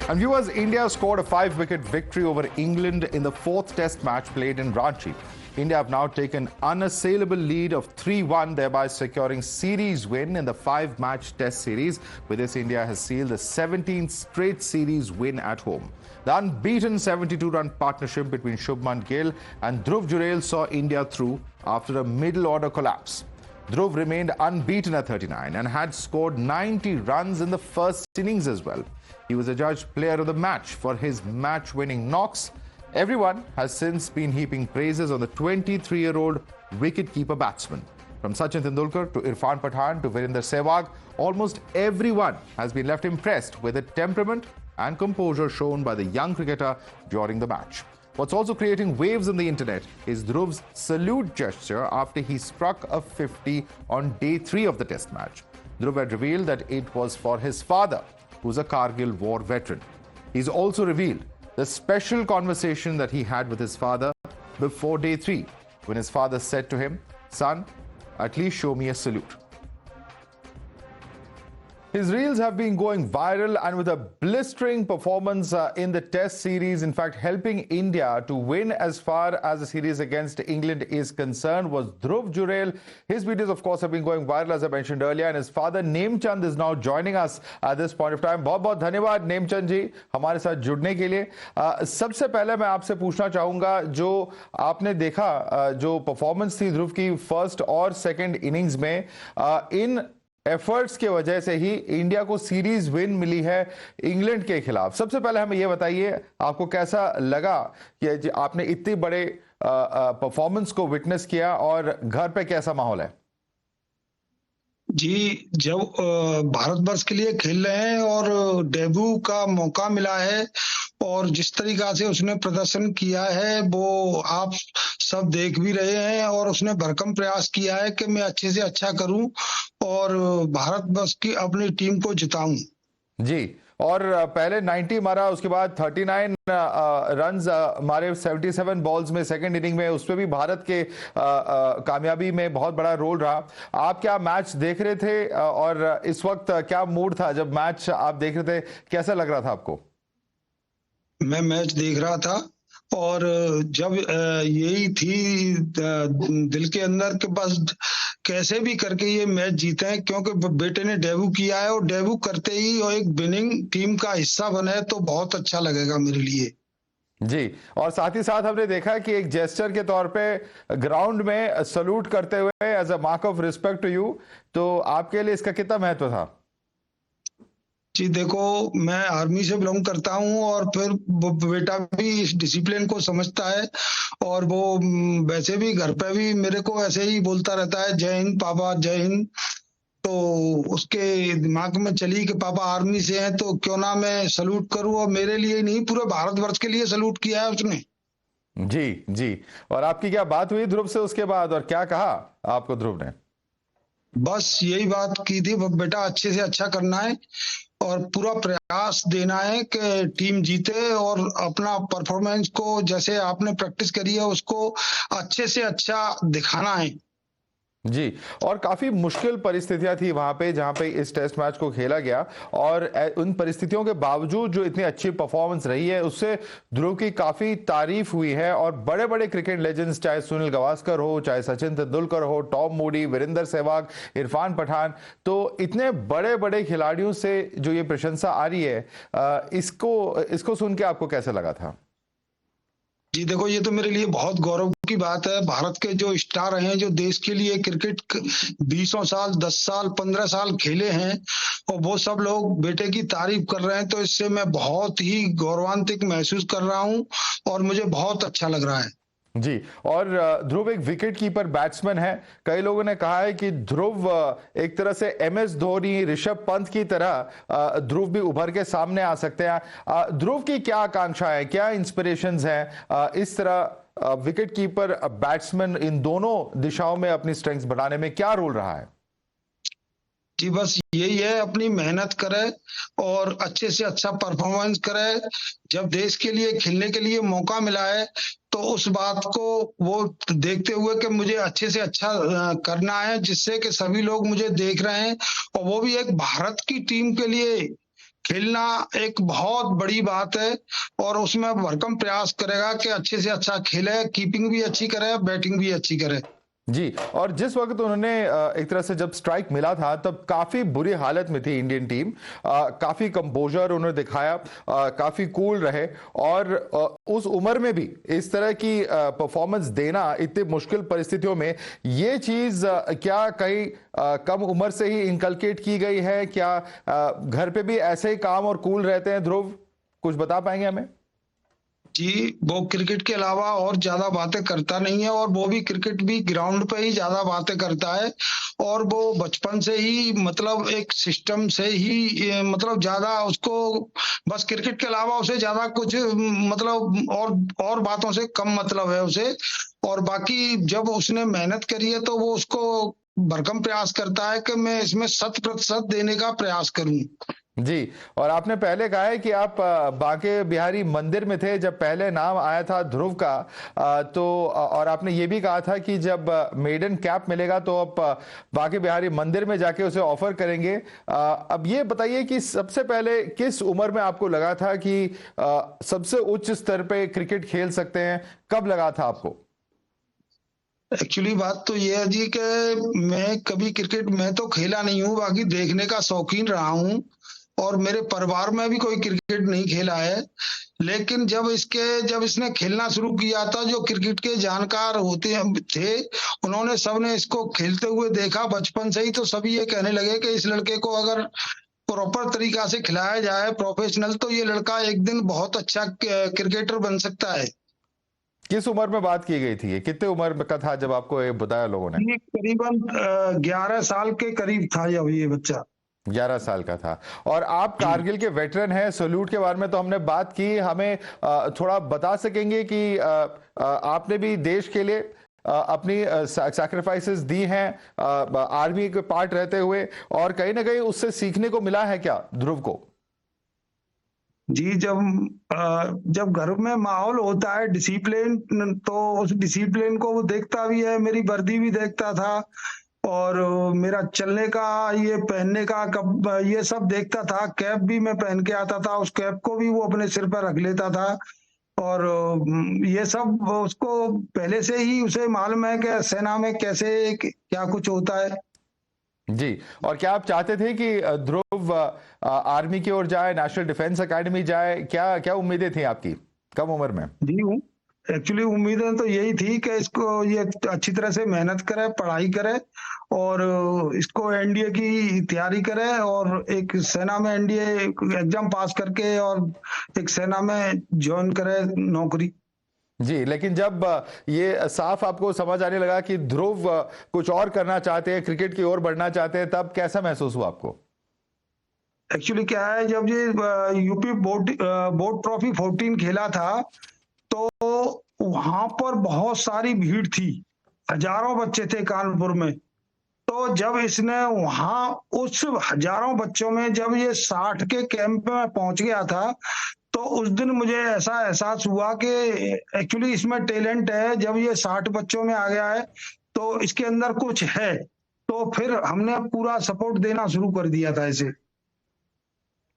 And viewers, India scored a 5-wicket victory over England in the 4th Test match played in Ranchi. India have now taken unassailable lead of 3-1, thereby securing series win in the 5-match Test series. With this, India has sealed the 17th straight series win at home. The unbeaten 72-run partnership between Shubman Gill and Dhruv Jurel saw India through after a middle-order collapse. Dhruv remained unbeaten at 39 and had scored 90 runs in the first innings as well. He was adjudged player of the match for his match-winning knocks. Everyone has since been heaping praises on the 23-year-old wicket-keeper batsman. From Sachin Tendulkar to Irfan Pathan to Virender Sehwag, almost everyone has been left impressed with the temperament and composure shown by the young cricketer during the match. What's also creating waves on the internet is Dhruv's salute gesture after he struck a 50 on day 3 of the Test match. Dhruv had revealed that it was for his father, who's a Kargil war veteran. He's also revealed the special conversation that he had with his father before day 3, when his father said to him, "Son, at least show me a salute." His reels have been going viral, and with a blistering performance in the Test series, in fact helping India to win as far as the series against England is concerned, was Dhruv Jurel. His videos, of course, have been going viral, as I mentioned earlier, and his father Nemchand is now joining us at this point of time. बहुत-बहुत धन्यवाद नेमचंद जी हमारे साथ जुड़ने के लिए। सबसे पहले मैं आपसे पूछना चाहूंगा, जो आपने देखा जो परफॉर्मेंस थी ध्रुव की फर्स्ट और सेकंड इनिंग्स में, इन एफर्ट्स के वजह से ही इंडिया को सीरीज विन मिली है इंग्लैंड के खिलाफ। सबसे पहले हमें यह बताइए, आपको कैसा लगा कि आपने इतनी बड़े परफॉर्मेंस को विटनेस किया और घर पे कैसा माहौल है? जी, जब भारतवर्ष के लिए खेल रहे हैं और डेब्यू का मौका मिला है और जिस तरीका से उसने प्रदर्शन किया है वो आप सब देख भी रहे हैं, और उसने भरकम प्रयास किया है कि मैं अच्छे से अच्छा करूं और भारतवर्ष की अपनी टीम को जिताऊं। जी, और पहले 90 मारा, उसके बाद 39 रन्स मारे 77 बॉल्स में सेकंड इनिंग में, उसमें भी भारत के कामयाबी में बहुत बड़ा रोल रहा। आप क्या मैच देख रहे थे और इस वक्त क्या मूड था जब मैच आप देख रहे थे? कैसा लग रहा था आपको? मैं मैच देख रहा था और जब यही थी दिल के अंदर के बस कैसे भी करके ये मैच जीते हैं, क्योंकि बेटे ने डेब्यू किया है और डेब्यू करते ही और एक विनिंग टीम का हिस्सा बने तो बहुत अच्छा लगेगा मेरे लिए। जी, और साथ ही साथ हमने देखा कि एक जेस्चर के तौर पे ग्राउंड में सल्यूट करते हुए as a mark of respect to you, तो आपके लिए इसका कितना महत्व था? जी देखो, मैं आर्मी से बिलोंग करता हूं और फिर बेटा भी इस डिसिप्लिन को समझता है और वो वैसे भी घर पे भी मेरे को ऐसे ही बोलता रहता है, जय हिंद पापा, जय हिंद। तो उसके दिमाग में चली कि पापा आर्मी से हैं तो क्यों ना मैं सल्यूट करूं, और मेरे लिए नहीं पूरे भारतवर्ष के लिए सल्यूट किया है उसने। जी जी, और आपकी क्या बात हुई ध्रुव से उसके बाद, और क्या कहा आपको ध्रुव ने? बस यही बात की थी, बेटा अच्छे से अच्छा करना है और पूरा प्रयास देना है कि टीम जीते और अपना परफॉर्मेंस को जैसे आपने प्रैक्टिस करी है उसको अच्छे से अच्छा दिखाना है। जी, और काफी मुश्किल परिस्थितियां थी वहां पे जहां पे इस टेस्ट मैच को खेला गया, और उन परिस्थितियों के बावजूद जो इतनी अच्छी परफॉर्मेंस रही है उससे ध्रुव की काफी तारीफ हुई है। और बड़े बड़े क्रिकेट लेजेंड्स, चाहे सुनील गावस्कर हो, चाहे सचिन तेंदुलकर हो, टॉम मूडी, वीरेंद्र सहवाग, इरफान पठान, तो इतने बड़े बड़े खिलाड़ियों से जो ये प्रशंसा आ रही है, इसको सुन के आपको कैसा लगा था? जी देखो, ये तो मेरे लिए बहुत गौरव की बात है। भारत के जो स्टार हैं, जो देश के लिए क्रिकेट 20 साल, 10 साल, 15 साल खेले हैं और वो सब लोग बेटे की तारीफ कर रहे हैं, तो इससे मैं बहुत ही गौरवान्वित महसूस कर रहा हूं और मुझे बहुत अच्छा लग रहा है। जी, और ध्रुव एक विकेट कीपर बैट्समैन है। कई लोगों ने कहा है कि ध्रुव एक तरह से MS धोनी, ऋषभ पंत की तरह ध्रुव भी उभर के सामने आ सकते हैं। ध्रुव की क्या आकांक्षा है, क्या इंस्पिरेशंस हैं इस तरह विकेट कीपर बैट्समैन इन दोनों दिशाओं में अपनी स्ट्रेंथ्स बढ़ाने में क्या रोल रहा है? जी बस यही है, अपनी मेहनत करे और अच्छे से अच्छा परफॉर्मेंस करे। जब देश के लिए खेलने के लिए मौका मिला है तो उस बात को वो देखते हुए कि मुझे अच्छे से अच्छा करना है, जिससे कि सभी लोग मुझे देख रहे हैं और वो भी एक भारत की टीम के लिए खेलना एक बहुत बड़ी बात है और उसमें भरसक प्रयास करेगा कि अच्छे से अच्छा खेले, कीपिंग भी अच्छी करे, बैटिंग भी अच्छी करे। जी, और जिस वक्त उन्होंने एक तरह से जब स्ट्राइक मिला था तब काफी बुरी हालत में थी इंडियन टीम। काफी कंपोजर उन्होंने दिखाया, काफी कूल रहे, और उस उम्र में भी इस तरह की परफॉर्मेंस देना इतनी मुश्किल परिस्थितियों में, ये चीज क्या कहीं कम उम्र से ही इनकलकेट की गई है क्या? घर पे भी ऐसे ही काम और कूल रहते हैं ध्रुव? कुछ बता पाएंगे हमें? जी, वो क्रिकेट के अलावा और ज्यादा बातें करता नहीं है और वो भी क्रिकेट भी ग्राउंड पे ही ज्यादा बातें करता है और वो बचपन से ही मतलब एक सिस्टम से ही मतलब ज्यादा उसको बस क्रिकेट के अलावा उसे ज्यादा कुछ मतलब और बातों से कम मतलब है उसे। और बाकी जब उसने मेहनत करी है तो वो उसको भरसक प्रयास करता है कि मैं इसमें 100% देने का प्रयास करूं। जी, और आपने पहले कहा है कि आप बांके बिहारी मंदिर में थे जब पहले नाम आया था ध्रुव का। तो और आपने ये भी कहा था कि जब मेडन कैप मिलेगा तो आप बांके बिहारी मंदिर में जाके उसे ऑफर करेंगे। अब ये बताइए कि सबसे पहले किस उम्र में आपको लगा था कि सबसे उच्च स्तर पे क्रिकेट खेल सकते हैं? कब लगा था आपको? एक्चुअली बात तो ये है जी कि मैं कभी क्रिकेट मैं तो खेला नहीं हूँ, बाकी देखने का शौकीन रहा हूँ और मेरे परिवार में भी कोई क्रिकेट नहीं खेला है। लेकिन जब इसने खेलना शुरू किया था, जो क्रिकेट के जानकार होते हैं थे, उन्होंने सबने इसको खेलते हुए देखा बचपन से ही, तो सभी ये कहने लगे कि इस लड़के को अगर प्रॉपर तरीका से खिलाया जाए प्रोफेशनल, तो ये लड़का एक दिन बहुत अच्छा क्रिकेटर बन सकता है। किस उम्र में बात की गई थी? ये कितने उम्र का था जब आपको ये बताया लोगों ने? ये करीबन 11 साल के करीब था जब ये बच्चा। 11 साल का था। और आप कारगिल के वेटरन हैं, सैल्यूट के बारे में तो हमने बात की। हमें थोड़ा बता सकेंगे कि आपने भी देश के लिए अपनी सैक्रिफाइसेस दी हैं आर्मी के पार्ट रहते हुए, और कहीं ना कहीं उससे सीखने को मिला है क्या ध्रुव को? जी, जब घर में माहौल होता है डिसिप्लिन, तो उस डिसिप्लिन को वो देखता भी है, मेरी वर्दी भी देखता था और मेरा चलने का, ये पहनने का कब ये सब देखता था। कैप भी मैं पहन के आता था, उस कैप को भी वो अपने सिर पर रख लेता था और ये सब उसको पहले से ही उसे मालूम है कि सेना में कैसे क्या कुछ होता है। जी, और क्या आप चाहते थे कि ध्रुव आर्मी की ओर जाए, नेशनल डिफेंस एकेडमी जाए? क्या क्या उम्मीदें थी आपकी कम उम्र में? जी हूँ। एक्चुअली उम्मीदें तो यही थी कि इसको ये अच्छी तरह से मेहनत करे, पढ़ाई करे और इसको एनडीए की तैयारी करे और एक सेना में एनडीए एग्जाम पास करके और एक सेना में ज्वाइन करे नौकरी। जी, लेकिन जब ये साफ आपको समझ आने लगा कि ध्रुव कुछ और करना चाहते हैं, क्रिकेट की ओर बढ़ना चाहते हैं, तब कैसा महसूस हुआ आपको? एक्चुअली क्या है, जब ये यूपी बोर्ड ट्रॉफी 14 खेला था, तो वहां पर बहुत सारी भीड़ थी, हजारों बच्चे थे कानपुर में। तो जब इसने वहां उस हजारों बच्चों में जब ये 60 के कैंप में पहुंच गया था, तो उस दिन मुझे ऐसा एहसास हुआ कि एक्चुअली इसमें टैलेंट है। जब ये 60 बच्चों में आ गया है तो इसके अंदर कुछ है, तो फिर हमने पूरा सपोर्ट देना शुरू कर दिया था इसे।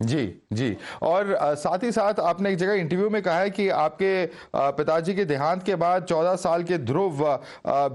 जी, जी। और साथ ही साथ आपने एक जगह इंटरव्यू में कहा है कि आपके पिताजी के देहांत के बाद 14 साल के ध्रुव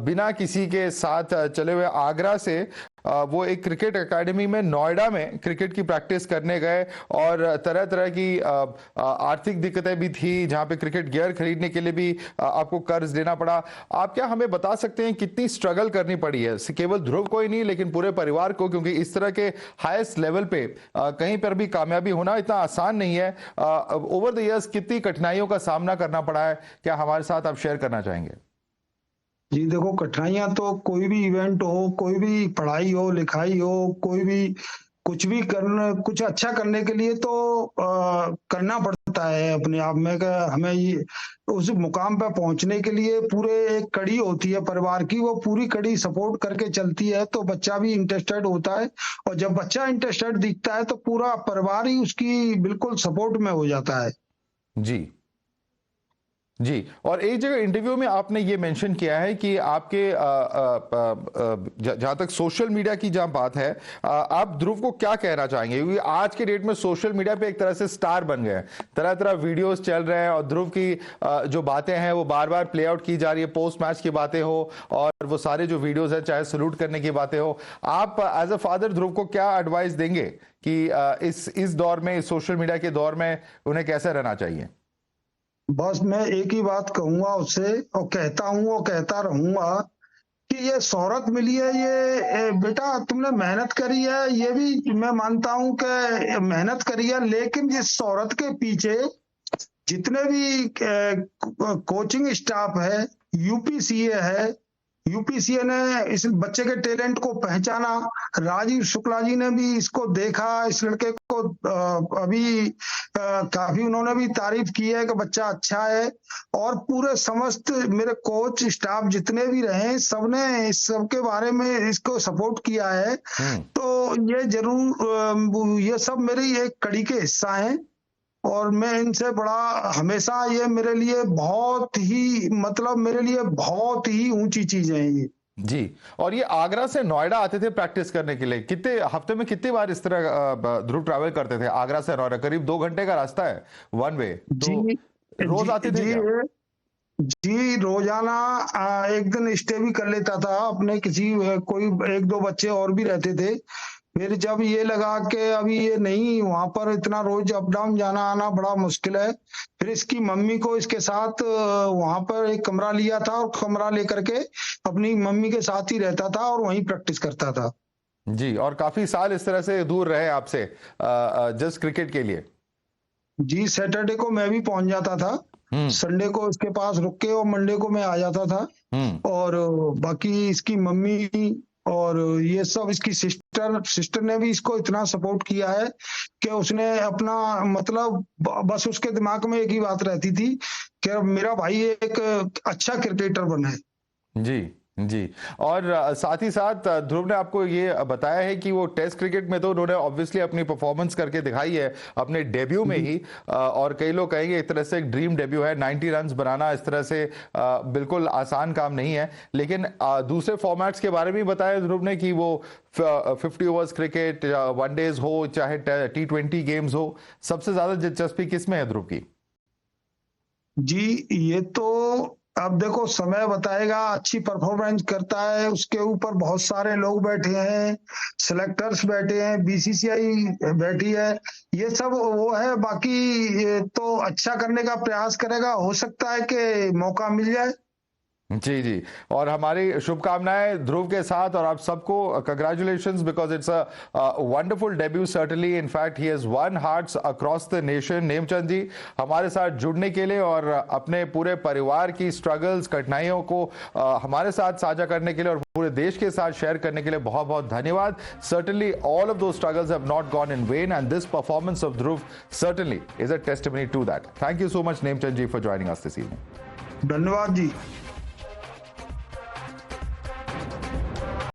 बिना किसी के साथ चले हुए आगरा से वो एक क्रिकेट एकेडमी में नोएडा में क्रिकेट की प्रैक्टिस करने गए, और तरह तरह की आर्थिक दिक्कतें भी थी जहां पे क्रिकेट गियर खरीदने के लिए भी आपको कर्ज देना पड़ा। आप क्या हमें बता सकते हैं कितनी स्ट्रगल करनी पड़ी है, केवल ध्रुव को ही नहीं लेकिन पूरे परिवार को, क्योंकि इस तरह के हाईएस्ट लेवल पे कहीं पर भी कामयाबी होना इतना आसान नहीं है। ओवर द इयर्स कितनी कठिनाइयों का सामना करना पड़ा है, क्या हमारे साथ आप शेयर करना चाहेंगे? जी देखो, कठिनाइयां तो कोई भी इवेंट हो, कोई भी पढ़ाई हो, लिखाई हो, कोई भी कुछ भी करना, कुछ अच्छा करने के लिए तो करना पड़ता है अपने आप में। हमें ये उस मुकाम पर पहुंचने के लिए पूरे एक कड़ी होती है परिवार की, वो पूरी कड़ी सपोर्ट करके चलती है, तो बच्चा भी इंटरेस्टेड होता है और जब बच्चा इंटरेस्टेड दिखता है तो पूरा परिवार ही उसकी बिल्कुल सपोर्ट में हो जाता है। जी, जी, और एक जगह इंटरव्यू में आपने ये मेंशन किया है कि आपके जहाँ तक सोशल मीडिया की जहाँ बात है, आप ध्रुव को क्या कहना चाहेंगे? क्योंकि आज के डेट में सोशल मीडिया पे एक तरह से स्टार बन गए हैं, तरह तरह वीडियोस चल रहे हैं और ध्रुव की जो बातें हैं वो बार बार प्ले आउट की जा रही है, पोस्ट मैच की बातें हो और वो सारे जो वीडियोज है चाहे सल्यूट करने की बातें हो। आप एज अ फादर ध्रुव को क्या एडवाइस देंगे कि इस दौर में, इस सोशल मीडिया के दौर में उन्हें कैसे रहना चाहिए? बस मैं एक ही बात कहूंगा उससे, और कहता हूँ और कहता रहूंगा कि ये शोहरत मिली है, ये बेटा तुमने मेहनत करी है, ये भी मैं मानता हूं कि मेहनत करी है, लेकिन इस शोहरत के पीछे जितने भी कोचिंग स्टाफ है, यूपीसीए है, यूपीसीए ने इस बच्चे के टैलेंट को पहचाना, राजीव शुक्ला जी ने भी इसको देखा, इस लड़के को अभी काफी उन्होंने भी तारीफ की है कि बच्चा अच्छा है, और पूरे समस्त मेरे कोच स्टाफ जितने भी रहे सबने इस सब के बारे में इसको सपोर्ट किया है। तो ये जरूर ये सब मेरी एक कड़ी के हिस्सा है, और मैं इनसे बड़ा हमेशा, ये मेरे लिए बहुत ही, मतलब मेरे लिए बहुत ही ऊंची चीज है ये। जी, और ये आगरा से नोएडा आते थे प्रैक्टिस करने के लिए, कितने हफ्ते में कितनी बार इस तरह ध्रुव ट्रैवल करते थे? आगरा से नोएडा करीब 2 घंटे का रास्ता है वन वे, तो रोज आते थे क्या? जी रोजाना एक दिन स्टे भी कर लेता था अपने, किसी कोई एक दो बच्चे और भी रहते थे। फिर जब ये लगा कि अभी ये नहीं, वहां पर इतना रोज अप डाउन जाना आना बड़ा मुश्किल है, फिर इसकी मम्मी को इसके साथ वहां पर एक कमरा लिया था, और कमरा लेकर के अपनी मम्मी के साथ ही रहता था और वहीं प्रैक्टिस करता था। जी, और काफी साल इस तरह से दूर रहे आपसे जस्ट क्रिकेट के लिए? जी, सैटरडे को मैं भी पहुंच जाता था, संडे को इसके पास रुक के और मंडे को मैं आ जाता था, और बाकी इसकी मम्मी और ये सब, इसकी सिस्टर ने भी इसको इतना सपोर्ट किया है कि उसने अपना, मतलब बस उसके दिमाग में एक ही बात रहती थी कि मेरा भाई एक अच्छा क्रिकेटर बने। जी जी, और साथ ही साथ ध्रुव ने आपको ये बताया है कि वो टेस्ट क्रिकेट में तो उन्होंने ऑब्वियसली अपनी परफॉर्मेंस करके दिखाई है अपने डेब्यू में ही, और कई लोग कहेंगे एक तरह से एक ड्रीम डेब्यू है। 90 रन्स बनाना इस तरह से बिल्कुल आसान काम नहीं है, लेकिन दूसरे फॉर्मेट्स के बारे में बताया ध्रुव ने कि वो 50 ओवर्स क्रिकेट, वनडेज हो चाहे T20 गेम्स हो, सबसे ज्यादा दिलचस्पी किसमें है ध्रुव की? जी, ये तो अब देखो समय बताएगा, अच्छी परफॉर्मेंस करता है, उसके ऊपर बहुत सारे लोग बैठे हैं, सिलेक्टर्स बैठे हैं, बीसीसीआई बैठी है, ये सब वो है। बाकी तो अच्छा करने का प्रयास करेगा, हो सकता है कि मौका मिल जाए। जी जी, और हमारी शुभकामनाएं ध्रुव के साथ, और आप सबको congratulations because it's a wonderful debut certainly. In fact he has won hearts across the nation. Nemchand ji, हमारे साथ जुड़ने के लिए और अपने पूरे परिवार की स्ट्रगल्स, कठिनाइयों को हमारे साथ साझा करने के लिए और पूरे देश के साथ शेयर करने के लिए बहुत बहुत धन्यवाद। Certainly all of those struggles have not gone in when, and this performance of Dhruv certainly is a testimony to that. Thank you so much, Nemchand ji, for joining us this evening. धन्यवाद जी।